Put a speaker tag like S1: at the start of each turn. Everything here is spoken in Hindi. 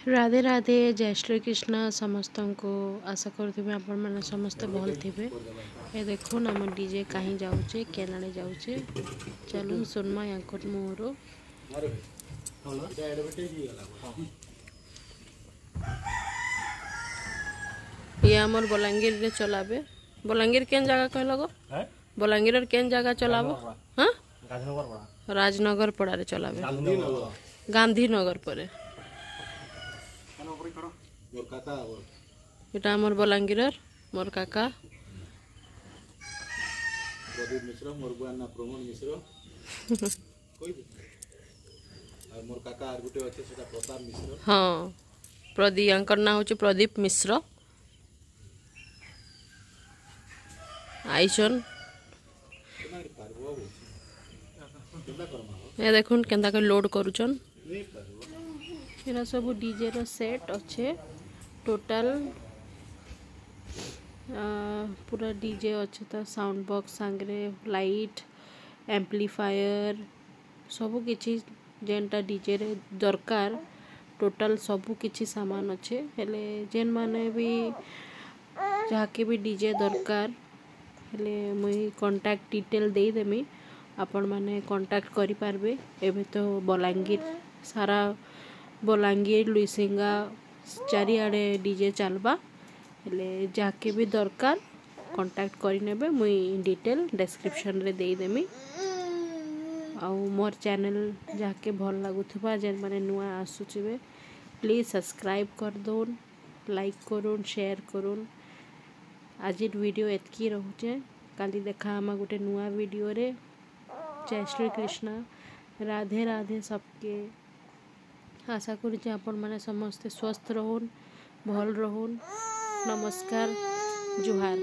S1: राधे राधे जय श्री कृष्ण समस्त को आशा करुवे आपण मैंने समस्ते भल थे। ये देखुन आम डीजे कहीं जाऊे केनाड़े जाऊे चलुन सुनमा या मोर ये आमर बलांगीर रे चलाबे। बलांगीर केन जगह कहल गो बलांगीर केन जगह चलाबो? हाँ राजनगर पड़ा रे चलाबे गांधीनगर परे এটা আমার বলাঙ্গীরের মোর কাকা
S2: প্রদীপ মিশ্র মোর বুয়ার না প্রমোদ মিশ্র কই আর মোর কাকা আর গুটে আছে সেটা প্রতাপ মিশ্র।
S1: হ্যাঁ প্রদীপ আঙ্কর না হচ্ছে প্রদীপ মিশ্র আইছন এ দেখুন কেনতা করে লোড করুছন। এরা सब डीजे रो सेट अच्छे टोटल पूरा डीजे अच्छे तो साउंड बॉक्स सांगरे लाइट एम्प्लीफायर सबू किछि जेनटा डीजे रे दरकार टोटल सबू किछि सामान अच्छे हेले जेन माने भी जाके भी डीजे दरकार हेले मुई कांटेक्ट डिटेल दे देमी आपण माने कांटेक्ट करि पारबे। एबे तो बलांगीर सारा बलांगीर लुइसिंगा चारिआडे डीजे चलबा हेले जाके भी दरकार कांटेक्ट करि नेबे मुई डिटेल डिस्क्रिप्शन रे दे देमी। आउ मोर चैनल जाके भल लागुथबा जेन माने नुआ आसुचिबे प्लीज सब्सक्राइब कर दोन लाइक करूँ शेयर करूँ। आज वीडियो एतकी रहुचे काली देखा आमा गोटे नुआ वीडियो रे। जय श्री कृष्ण राधे राधे सबके आशा करुचे आपण माने समस्ते स्वस्थ रहून भल रहून। नमस्कार जुहार।